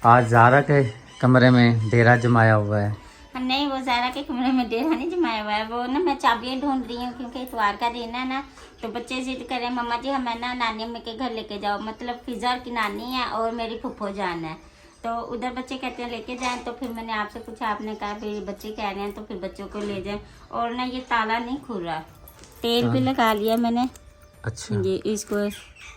आज ज़ारा के कमरे में डेरा जमाया हुआ है। नहीं, वो ज़ारा के कमरे में डेरा नहीं जमाया हुआ है। वो ना मैं चाबियाँ ढूंढ रही हूँ क्योंकि इतवार का दिन है ना, तो बच्चे जिद कर रहे हैं मम्मा जी हमें ना नानी अम्मी के घर लेके जाओ। मतलब फिजा की नानी है और मेरी फुफ्फो जान है, तो उधर बच्चे कहते हैं लेके जाएं। तो फिर मैंने आपसे पूछा, आपने कहा फिर बच्चे कह रहे हैं तो फिर बच्चों को ले जाएं। और ना ये ताला नहीं खुल रहा। तेल भी लगा लिया मैंने। अच्छा, ये इसको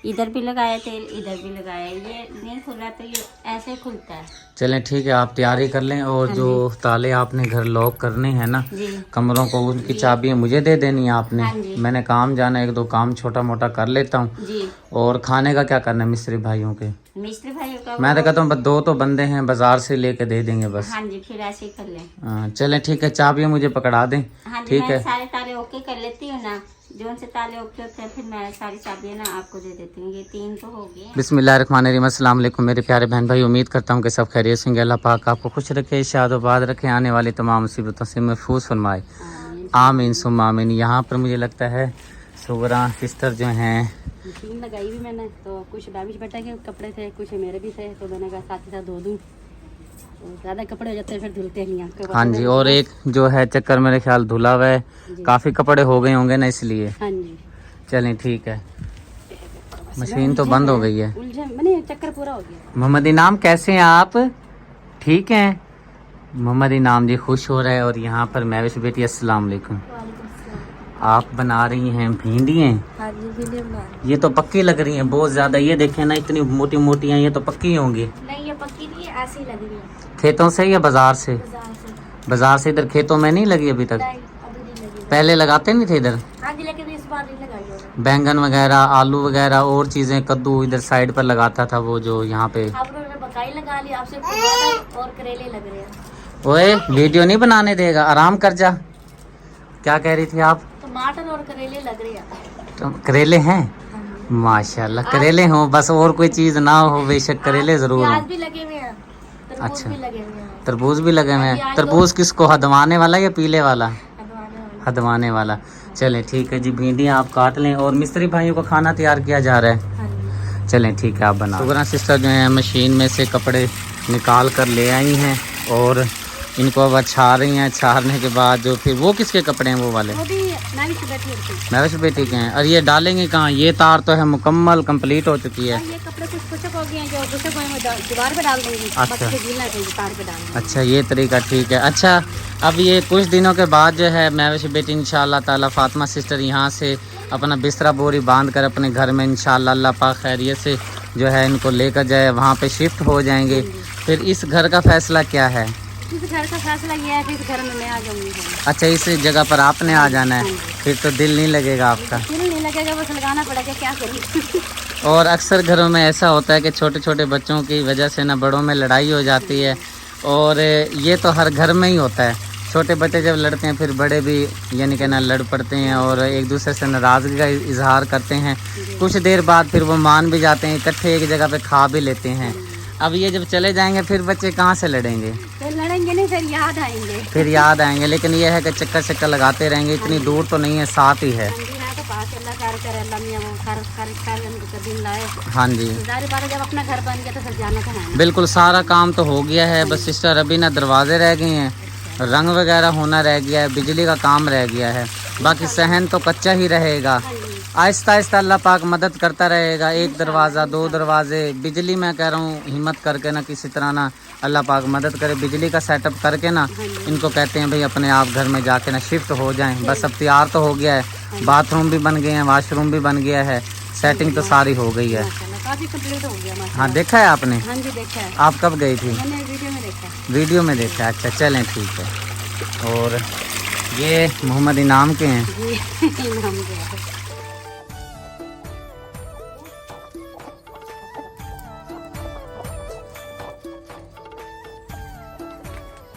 इधर भी लगाया तेल, इधर भी लगाया, ये नहीं खुल रहा, तो ये ऐसे खुलता है। चलें ठीक है, आप तैयारी कर लें। और हाँ जो ताले आपने घर लॉक करने हैं ना जी कमरों को, उनकी चाबियाँ मुझे दे देनी है आपने। हाँ जी। मैंने काम जाना है, 1-2 काम छोटा मोटा कर लेता हूँ। जी। और खाने का क्या करना है मिस्त्री भाइयों के? मिस्त्री भाइयों का मैं तो कहता हूँ 2 तो बंदे हैं, बाजार से लेके दे देंगे बस। हाँ जी, फिर ऐसे ही कर लें। हाँ, चलें ठीक है, चाबियाँ मुझे पकड़ा दें। हाँ जी, ठीक मैं है, सारे ताले ओके कर लेती हूँ ना, जो उनसे ताले ओके होते हैं फिर मैं सारी चाबियाँ ना आपको दे देती हूँ। ये 3 तो हो गए। बिस्मिल्लाहिर्रहमानिर्रहीम, अस्सलाम वालेकुम मेरे प्यारे बहन भाई। उम्मीद करता हूँ कि सब खैरियत से होंगे। अल्लाह पाक आपको खुश रखे, शादोबाद रखे, आने वाली तमाम मुसीबतों से महफूज फरमाए, आमीन सुम्मा आमीन। यहाँ पर मुझे लगता है सुगरा सिस्टर जो हैं, मशीन लगाई भी मैंने, तो कुछ दाविश बेटा के कपड़े थे, कुछ मेरे भी थे, तो मैंने कहा साथ ही साथ धो दूँ। तो ज़्यादा कपड़े हो जाते हैं फिर धुलते नहीं हैं। हाँ जी। और एक जो है चक्कर मेरे ख्याल धुला हुआ है, काफ़ी कपड़े हो गए होंगे ना इसलिए। हाँ जी, चलें ठीक है, मशीन तो बंद हो गई है। उलझन मैंने चक्कर पूरा हो गया। मोहम्मद इनाम कैसे हैं आप? ठीक हैं? मोहम्मद इनाम जी खुश हो रहा है। और यहाँ पर महविश बेटी, अस्सलाम वालेकुम। आप बना रही हैं भिंडियाँ? हाँ जी, भिंडियाँ बना रही। ये तो पक्की लग रही हैं बहुत ज़्यादा। ये देखें ना, इतनी मोटी मोटी हैं, ये तो पक्की होंगी। नहीं, ये पक्की नहीं है, ऐसी लग रही है। खेतों से या बाजार से? बाजार से। बाजार से। इधर खेतों में नहीं लगी अभी तक? नहीं, अभी नहीं लगी। पहले लगाते नहीं थे इधर? हाँ जी, लेकिन इस बार नहीं लगाई होगी। बैंगन वगैरह, आलू वगैरह और चीज़ें, कद्दू इधर साइड पर लगाता था वो जो यहाँ पे। आप लोगों ने बकाई लगा ली, आपसे टमाटर और करेले लग रहे हैं। ओए वीडियो नहीं बनाने देगा, आराम कर जा। क्या कह रही थी आप? टमाटर और करेले लग रहे हैं। तो करेले हैं? माशाल्लाह, करेले हों बस, और कोई चीज़ ना हो, बेशक करेले ज़रूर प्याज हों। भी लगे हुए हैं, तरबूज अच्छा, भी लगे हुए हैं। तरबूज भी लगे हुए हैं। आज तरबूज किसको, हदवाने वाला या पीले वाला? हदवाने वाले। हदवाने वाला। चलें ठीक है जी, भिंडियाँ आप काट लें और मिस्त्री भाइयों को खाना तैयार किया जा रहा है। हाँ जी। चलें ठीक है, आप बना। सुगरा सिस्टर जो है मशीन में से कपड़े निकाल कर ले आई हैं और इनको अब छा रही हैं। छारने के बाद जो फिर वो किसके कपड़े हैं वो वाले? वो भी नानी की बेटी होती है। महविश बेटी के हैं। और ये डालेंगे कहाँ? ये तार तो है मुकम्मल कंप्लीट हो चुकी है। और ये कपड़े कुछ खुशक हो गए हैं, जो खुशक हुए हैं वो दीवार पे डाल देंगे। अच्छा। बाकी जो गीला है तो तार पे डाल देंगे। अच्छा, ये तरीका ठीक है। अच्छा, अब ये कुछ दिनों के बाद जो है महविश बेटी इंशाअल्लाह ताला फातिमा सिस्टर यहाँ से अपना बिस्तरा बोरी बांध कर अपने घर में इंशाअल्लाह अल्लाह पाक खैरियत से जो है इनको लेकर जाए, वहाँ पे शिफ्ट हो जाएंगे। फिर इस घर का फैसला क्या है? इस घर का फैसला ये है कि इस घर में मैं आ जाऊंगी। अच्छा, इस जगह पर आपने आ जाना है, फिर तो दिल नहीं लगेगा आपका। दिल नहीं लगेगा, बस लगाना पड़ेगा, क्या करूँ। और अक्सर घरों में ऐसा होता है कि छोटे छोटे बच्चों की वजह से ना बड़ों में लड़ाई हो जाती है, और ये तो हर घर में ही होता है। छोटे बच्चे जब लड़ते हैं फिर बड़े भी यानी कि ना लड़ पड़ते हैं और एक दूसरे से नाराज़गी का इजहार करते हैं। कुछ देर बाद फिर वो मान भी जाते हैं, इकट्ठे एक जगह पे खा भी लेते हैं। अब ये जब चले जाएंगे फिर बच्चे कहाँ से लड़ेंगे? फिर लड़ेंगे नहीं, फिर याद आएंगे। फिर याद आएंगे। लेकिन ये है कि चक्कर चक्कर लगाते रहेंगे, इतनी दूर तो नहीं है, साथ ही है। तो पास अल्लाह कार करे, अल्लाह मियां वो कर दिन लाए। हाँ जी, जारी बात है, जब अपना घर बन गया तो फिर जाना तो है। बिल्कुल सारा काम तो हो गया है। बस सिस्टर अभी ना दरवाजे रह गए हैं, रंग वगैरह होना रह गया है, बिजली का काम रह गया है, बाकी सहन तो कच्चा ही रहेगा। आहिस्ता आहिस्ता अल्लाह पाक मदद करता रहेगा। 1 दरवाज़ा 2 दरवाजे, बिजली मैं कह रहा हूँ हिम्मत करके ना किसी तरह ना अल्लाह पाक मदद करे, बिजली का सेटअप करके ना इनको कहते हैं भाई अपने आप घर में जाके ना शिफ्ट हो जाएं। बस अब तैयार तो हो गया है, बाथरूम भी बन गए हैं, वाशरूम भी बन गया है, सेटिंग तो सारी हो गई है। काफी कंप्लीट हो गया माशाल्लाह। हाँ, देखा है आपने? हाँ जी, देखा है। आप कब गई थी? मैंने वीडियो में देखा। वीडियो में देखा। अच्छा, चलें ठीक है। और ये मोहम्मद इनाम के हैं। जी, नाम क्या है?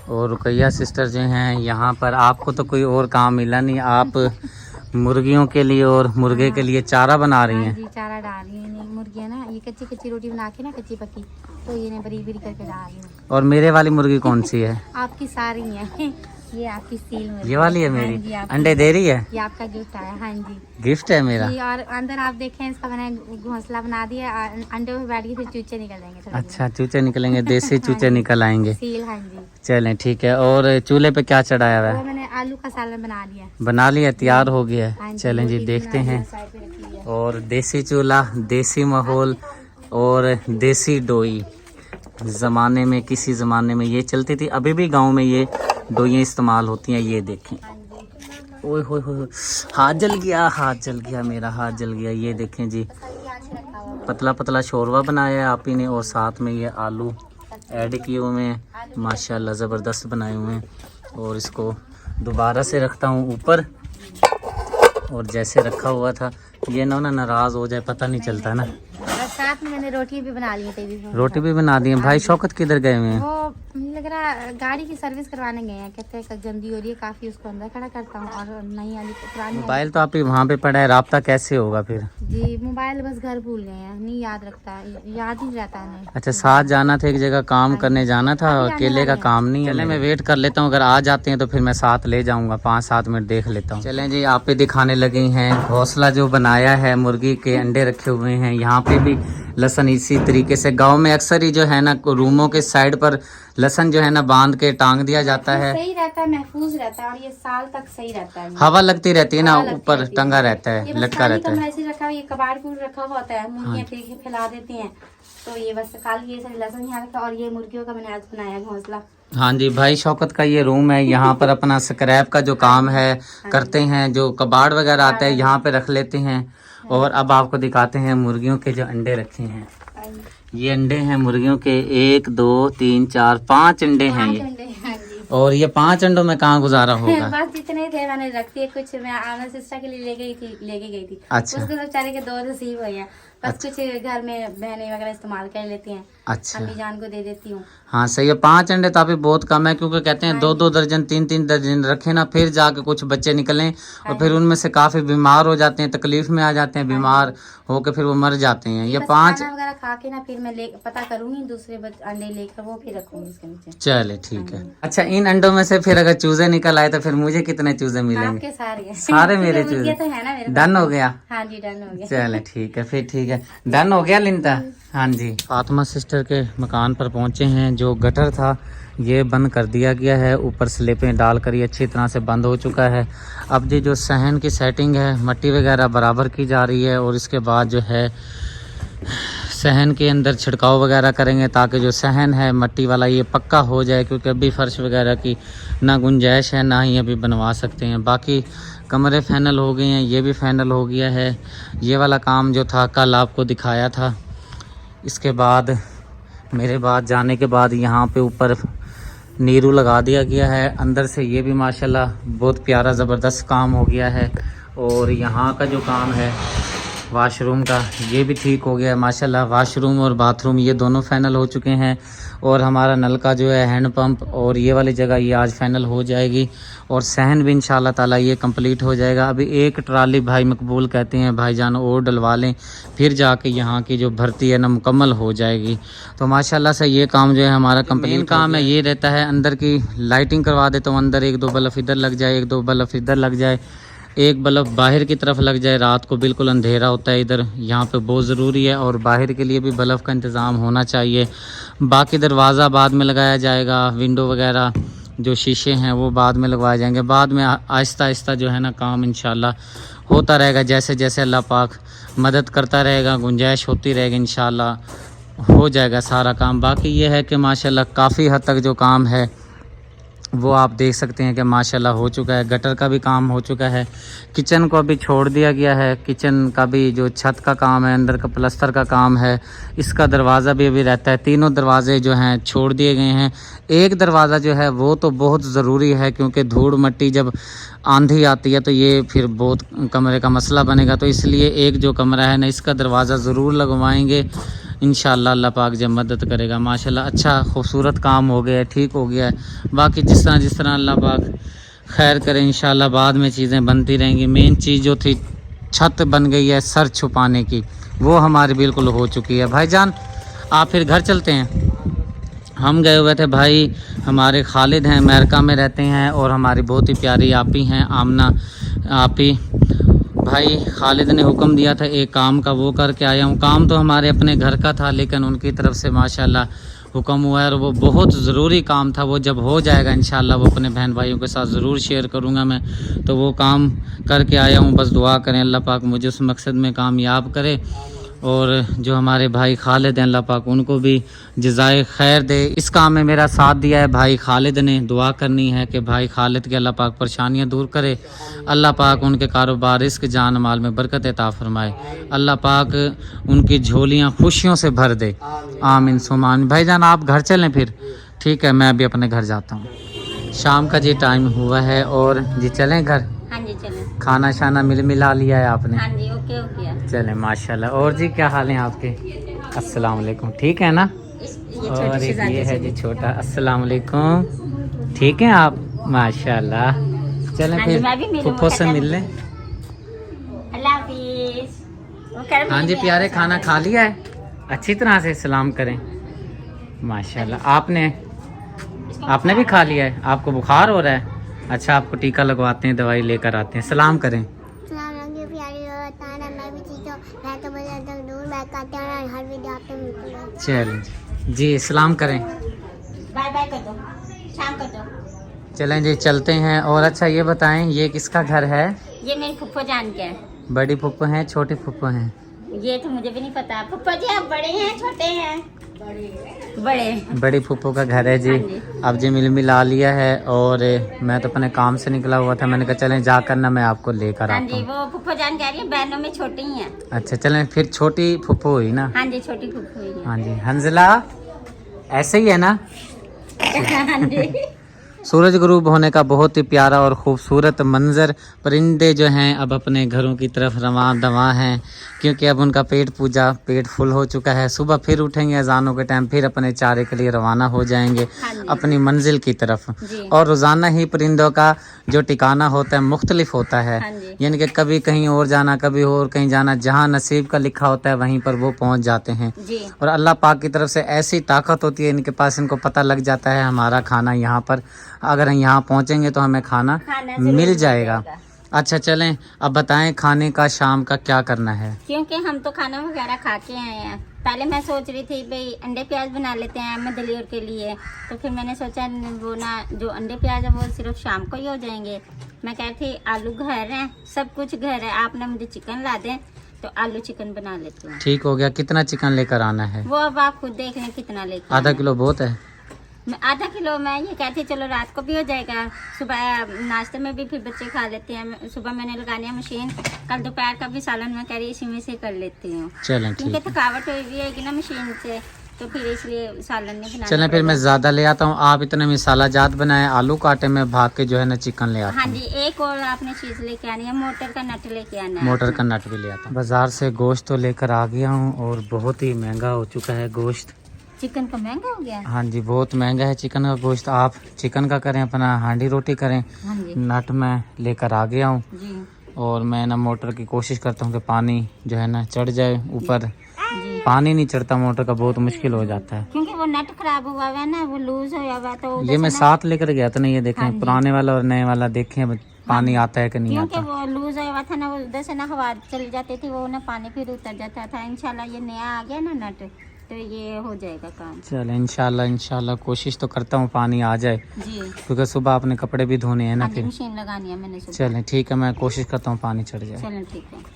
और रुकैया सिस्टर जो हैं यहाँ पर, आपको तो कोई और काम मिला नहीं, आप मुर्गियों के लिए और मुर्गे के लिए चारा बना रही हैं। जी, चारा डाल रही है। नहीं, मुर्गियाँ ना ये कच्ची कच्ची रोटी बना के ना, कच्ची पक्की, तो ये बरी बरी करके डाल रही हूँ। और मेरे वाली मुर्गी कौन सी है? आपकी सारी हैं, ये आपकी सील मुर्गी। ये वाली है हाँ मेरी, जी, आपकी। अंडे दे रही है, ये आपका गिफ्ट आया। हाँ जी गिफ्ट है मेरा। जी, और अंदर आप देखें इसका मैंने घोंसला बना दिया, अंडे में बैठ के फिर चूचे निकल जाएंगे थोड़ी अच्छा, चूचे निकलेंगे, देसी चूचे निकल आएंगे। देर। सील। हाँ जी, चलें ठीक है। और चूल्हे पे क्या चढ़ाया हुआ वो है? मैंने आलू का सालन बना लिया। बना लिया, तैयार हो गया हाँ है। जी, चलें जी रोटी देखते बना हैं। लिया, साइड पे रख लिया। और देसी चूल्हा, देसी माहौल और देसी डोई, ज़माने में किसी ज़माने में ये चलती थी, अभी भी गांव में ये डोइयाँ इस्तेमाल होती हैं। ये देखें, ओए होए होए, हाथ जल गया, हाथ जल गया, मेरा हाथ जल गया। ये देखें जी, पतला पतला शोरवा बनाया है आप ही ने, और साथ में ये आलू ऐड किए हुए हैं, माशाल्लाह ज़बरदस्त बनाए हुए हैं। और इसको दोबारा से रखता हूँ ऊपर, और जैसे रखा हुआ था ये ना नाराज़ हो जाए, पता नहीं चलता ना। और साथ में मैंने रोटी भी बना ली थी। रोटी भी बना दी है। भाई शौकत किधर गए हुए हैं? वो मुझे लग रहा है गाड़ी की सर्विस करवाने गए हैं, कहते हैं गंदी हो रही है काफी, उसको अंदर खड़ा करता हूँ और नई वाली पुरानी मोबाइल तो आप ही वहाँ पे पड़ा है, राब्ता कैसे होगा फिर? जी मोबाइल बस घर भूल गए हैं, नहीं याद रखता, याद ही रहता है नहीं। अच्छा, साथ जाना था, एक जगह काम करने जाना था, अकेले का काम नहीं है। चले मैं वेट कर लेता हूँ, अगर आ जाते हैं तो फिर मैं साथ ले जाऊंगा, 5-7 मिनट देख लेता हूँ। चलें जी, आप ही दिखाने लगी हैं घोंसला जो बनाया है, मुर्गी के अंडे रखे हुए हैं। यहाँ पे भी लहसन इसी तरीके से, गांव में अक्सर ही जो है ना रूमों के साइड पर लहसन जो है ना बांध के टांग दिया जाता है, सही रहता है, महफूज रहता है, और ये साल तक सही रहता है। हवा लगती रहती है ना, हवा लगती ऊपर रहती है। टंगा रहता ये है, बस लटका खाली रहता है। कमरा ऐसे रखा हुआ, ये कबाड़ कूड़ रखा हुआ होता है, मुर्गियाँ फैला देती हैं, तो ये बस खाली ये सारी लहसुन यहाँ रखा। और ये मुर्गियों का मैंने आज बनाया घोंसला। हाँ जी, भाई शौकत का ये रूम है, यहाँ पर अपना स्क्रैप का जो काम है करते हैं, जो कबाड़ वगैरह आता है यहाँ पे रख लेते हैं। और अब आपको दिखाते हैं मुर्गियों के जो अंडे रखे हैं। ये अंडे हैं मुर्गियों के, 1 2 3 4 5 अंडे हैं ये। हाँ जी। और ये 5 अंडों में कहाँ गुजारा होगा? बस जितने थे मैंने रख दिए, कुछ मैं आना सिस्टर के लिए लेके गई थी। अच्छा। उसको बेचारे के 2 नसीब हुए हैं, बस कुछ घर में बहनें वगैरह इस्तेमाल कर लेती हैं, अच्छा, अम्मी जान को दे देती हूँ। हाँ सही है। 5 अंडे तो अभी बहुत कम है, क्योंकि कहते हैं 2-2 दर्जन 3-3 दर्जन रखे ना, फिर जाके कुछ बच्चे निकलें और फिर उनमें से काफी बीमार हो जाते हैं, तकलीफ में आ जाते हैं, बीमार होकर फिर वो मर जाते हैं। ये बस 5 खाना वगैरह खा के ना फिर मैं पता करूंगी दूसरे अंडे लेकर, वो फिर रखूंगी इसके नीचे। चले ठीक है। अच्छा, इन अंडों में से फिर अगर चूजे निकल आए तो फिर मुझे कितने चूजे मिलेंगे? आपके सारे सारे मेरे क्योंकि चूजे। मुर्गियाँ तो है ना मेरे डन हो गया? हाँ जी, डन हो गया। चले ठीक है, फिर ठीक है, डन हो गया लिंता। हाँ जी, फातिमा सिस्टर के मकान पर पहुंचे हैं। जो गटर था ये बंद कर दिया गया है, ऊपर स्लेपें डालकर ये अच्छी तरह से बंद हो चुका है। अब जी जो सहन की सेटिंग है, मट्टी वगैरह बराबर की जा रही है, और इसके बाद जो है सहन के अंदर छिड़काव वगैरह करेंगे, ताकि जो सहन है मट्टी वाला ये पक्का हो जाए, क्योंकि अभी फर्श वगैरह की ना गुंजाइश है, ना ही अभी बनवा सकते हैं। बाकी कमरे फाइनल हो गए हैं, ये भी फाइनल हो गया है। ये वाला काम जो था कल आपको दिखाया था। इसके बाद मेरे बाद जाने के बाद यहाँ पे ऊपर नीरू लगा दिया गया है, अंदर से ये भी माशाल्लाह बहुत प्यारा ज़बरदस्त काम हो गया है। और यहाँ का जो काम है वाशरूम का, ये भी ठीक हो गया है माशाल्लाह। वाशरूम और बाथरूम ये दोनों फाइनल हो चुके हैं, और हमारा नल का जो है हैंड पंप और ये वाली जगह ये आज फाइनल हो जाएगी, और सहन भी इंशाल्लाह ताला ये कंप्लीट हो जाएगा। अभी एक ट्राली भाई मकबूल कहते हैं भाईजान और डलवा लें, फिर जाके यहाँ की जो भर्ती है ना मुकम्मल हो जाएगी। तो माशाल्लाह से ये काम जो है हमारा कंप्लीट काम है। ये रहता है अंदर की लाइटिंग करवा देता हूँ, अंदर 1-2 बल्ब इधर लग जाए, 1-2 बल्ब इधर लग जाए, एक बल्ब बाहर की तरफ लग जाए, रात को बिल्कुल अंधेरा होता है इधर, यहाँ पे बहुत ज़रूरी है। और बाहर के लिए भी बल्ब का इंतज़ाम होना चाहिए। बाकी दरवाज़ा बाद में लगाया जाएगा, विंडो वगैरह जो शीशे हैं वो बाद में लगवाए जाएंगे। बाद में आहिस्ता आहिस्ता जो है ना काम इंशाल्लाह होता रहेगा, जैसे जैसे अल्लाह पाक मदद करता रहेगा, गुंजाइश होती रहेगी, इंशाल्लाह हो जाएगा सारा काम। बाकी ये है कि माशाल्लाह काफ़ी हद तक जो काम है वो आप देख सकते हैं कि माशाल्लाह हो चुका है। गटर का भी काम हो चुका है, किचन को अभी छोड़ दिया गया है, किचन का भी जो छत का काम है, अंदर का प्लास्टर का काम है, इसका दरवाज़ा भी अभी रहता है। तीनों दरवाजे जो हैं छोड़ दिए गए हैं। एक दरवाज़ा जो है वो तो बहुत ज़रूरी है, क्योंकि धूड़ मट्टी जब आंधी आती है तो ये फिर बहुत कमरे का मसला बनेगा, तो इसलिए एक जो कमरा है ना इसका दरवाज़ा ज़रूर लगवाएंगे इंशाल्लाह। अल्लाह पाक जब मदद करेगा माशाल्लाह अच्छा खूबसूरत काम हो गया है, ठीक हो गया है। बाकी जिस तरह अल्लाह पाक खैर करे इंशाल्लाह बाद में चीज़ें बनती रहेंगी। मेन चीज़ जो थी छत बन गई है सर छुपाने की, वो हमारी बिल्कुल हो चुकी है। भाईजान आप फिर घर चलते हैं? हम गए हुए थे भाई, हमारे खालिद हैं, अमेरिका में रहते हैं, और हमारी बहुत ही प्यारी आपी हैं, आमना आपी। भाई खालिद ने हुक्म दिया था एक काम का, वो करके आया हूँ। काम तो हमारे अपने घर का था, लेकिन उनकी तरफ से माशाल्लाह हुक्म हुआ है, और वो बहुत ज़रूरी काम था। वो जब हो जाएगा इंशाल्लाह वो अपने बहन भाइयों के साथ ज़रूर शेयर करूँगा मैं। तो वो काम करके आया हूँ। बस दुआ करें अल्लाह पाक मुझे उस मकसद में कामयाब करे, और जो हमारे भाई खालिद हैं अल्लाह पाक उनको भी जज़ाए खैर दे। इस काम में मेरा साथ दिया है भाई खालिद ने। दुआ करनी है कि भाई खालिद के अल्लाह पाक परेशानियां दूर करे, अल्लाह पाक उनके कारोबार रिस्क जान माल में बरकत अता फरमाए, अल्लाह पाक उनकी झोलियां खुशियों से भर दे। आमीन सुमान। भाईजान आप घर चलें फिर, ठीक है, मैं अभी अपने घर जाता हूँ। शाम का जी टाइम हुआ है, और जी चलें घर। हाँ जी चलें। खाना शाना मिला लिया है आपने? हाँ जी ओके ओके। चलें माशाल्लाह। और जी क्या हाल है आपके? अस्सलाम वालेकुम, ठीक है ना? ये और छोटी एक सी ये है जी छोटा। अस्सलाम वालेकुम, ठीक है आप? माशाल्लाह। चलें हाँ जी, मैं भी फिर मिलूँ, फुफ्फो से खत्म। मिल लें। अल्लाह हाफिज। वो कर हाँ जी प्यारे, खाना खा लिया है? अच्छी तरह से सलाम करें। माशाल्लाह। आपने भी खा लिया है? आपको बुखार हो रहा है? अच्छा, आपको टीका लगवाते हैं, दवाई लेकर आते हैं। सलाम करें। चलें जी, सलाम करें। बाय बाय कर दो, शाम कर दो। चलें जी चलते हैं। और अच्छा ये बताएं, ये किसका घर है? ये मेरी फुफ्फो जान के है। बड़ी फुप्पो हैं, छोटी फुप्पो हैं? ये तो मुझे भी नहीं पता। फुफ्फो जी आप बड़े हैं छोटे हैं? बड़े। बड़ी फुप्पो का घर है जी। हाँ जी। अब जी मिला लिया है, और मैं तो अपने काम से निकला हुआ था, मैंने कहा चलें जाकर ना मैं आपको लेकर हाँ आता जी, हूँ। वो फुफ्फो जान कह रही है बहनों में छोटी ही है। अच्छा चलें फिर, छोटी फुप्पो हुई ना? हाँ जी छोटी फुफ्फो ही है। हाँ जी। हंजला ऐसे ही है ना? हाँ जी। सूरज गुरूब होने का बहुत ही प्यारा और खूबसूरत मंजर। परिंदे जो हैं अब अपने घरों की तरफ रवां दवा हैं, क्योंकि अब उनका पेट फुल हो चुका है। सुबह फिर उठेंगे अजानों के टाइम, फिर अपने चारे के लिए रवाना हो जाएंगे हाँ जी। अपनी मंजिल की तरफ। जी। और रोज़ाना ही परिंदों का जो ठिकाना होता है मुख्तलिफ होता है, हाँ जी। यानी कि कभी कहीं और जाना, कभी और कहीं जाना। जहाँ नसीब का लिखा होता है वहीं पर वो पहुँच जाते हैं। जी। और अल्लाह पाक की तरफ से ऐसी ताकत होती है इनके पास, इनको पता लग जाता है हमारा खाना यहाँ पर, अगर हम यहाँ पहुँचेंगे तो हमें खाना जरूर मिल जाएगा। अच्छा चलें, अब बताएं खाने का शाम का क्या करना है? क्योंकि हम तो खाना वगैरह खा के आए हैं। पहले मैं सोच रही थी भाई अंडे प्याज बना लेते हैं अहमद अली और के लिए, तो फिर मैंने सोचा वो ना जो अंडे प्याज है वो सिर्फ शाम को ही हो जाएंगे। मैं कह रही थी आलू घर है, सब कुछ घर है, आप ना मुझे चिकन ला दें तो आलू चिकन बना लेती हूँ। ठीक हो गया। कितना चिकन लेकर आना है? वो अब आप खुद देख लें कितना लेकर आधा आना किलो बहुत है? मैं आधा किलो। मैं ये कहती चलो रात को भी हो जाएगा, सुबह नाश्ते में भी फिर बच्चे खा लेते हैं। सुबह मैंने लगानी है मशीन, कल दोपहर का भी सालन मैं कह रही इसी में से कर लेती हूँ, चलें क्योंकि ठीक है। थकावट हुई हुई है ना मशीन से, तो फिर इसलिए सालन नहीं बनाना चलें फिर मैं ज़्यादा ले आता हूँ, आप इतने मसाला जात बनाए, आलू काटे में भाग के जो है ना चिकन ले आता हाँ हूँ। जी, एक और आपने चीज लेके आनी है, मोटर का नट लेके आना है। मोटर का नट भी ले आता हूँ। बाजार से गोश्त तो लेकर आ गया हूँ, और बहुत ही महंगा हो चुका है गोश्त। चिकन का महंगा हो गया? हाँ जी बहुत महंगा है चिकन का गोश्त। आप चिकन का करें, अपना हांडी रोटी करें। हाँ जी। नट मैं लेकर आ गया हूँ, जी। और मैं ना मोटर की कोशिश करता हूँ कि पानी जो है ना चढ़ जाए ऊपर। जी। पानी नहीं चढ़ता मोटर का, बहुत मुश्किल हो जाता है। क्योंकि वो नट खराब हुआ हुआ है ना, वो लूज होया हुआ, तो उधर ये मैं से ना- साथ लेकर गया था ना, ये हाँ देखें जी। पुराने वाला और नए वाला देखें पानी आता है कि नहीं क्योंकि आता। वो लूज होया हुआ था ना, वो उधर से ना हवा चली जाती थी, वो ना पानी फिर उतर जाता था। इंशाल्लाह ये नया आ गया ना नट, तो ये हो जाएगा काम। चल इंशाल्लाह कोशिश तो करता हूँ पानी आ जाए, जी। क्योंकि सुबह अपने कपड़े भी धोने हैं ना हाँ जी, फिर। मशीन लगानी है मैंने सुबह। चलें ठीक है, मैं कोशिश करता हूँ पानी चढ़ जाए। चलो ठीक है।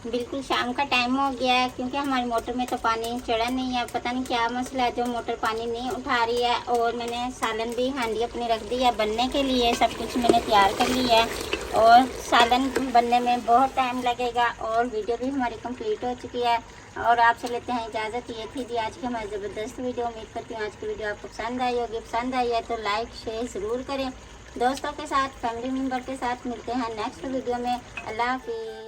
बिल्कुल शाम का टाइम हो गया है, क्योंकि हमारी मोटर में तो पानी चढ़ा नहीं है। पता नहीं क्या मसला है जो मोटर पानी नहीं उठा रही है। और मैंने सालन भी हांडी अपनी रख दी है बनने के लिए, सब कुछ मैंने तैयार कर लिया है, और सालन बनने में बहुत टाइम लगेगा। और वीडियो भी हमारी कंप्लीट हो चुकी है, और आपसे लेते हैं इजाज़त। ये थी जी आज की हमारी ज़बरदस्त वीडियो। उम्मीद करती हूँ आज की वीडियो आपको पसंद आई होगी। पसंद आई है तो लाइक शेयर ज़रूर करें। दोस्तों के साथ, फैमिली मेम्बर के साथ मिलते हैं नेक्स्ट वीडियो में। अल्लाह हाफिज़।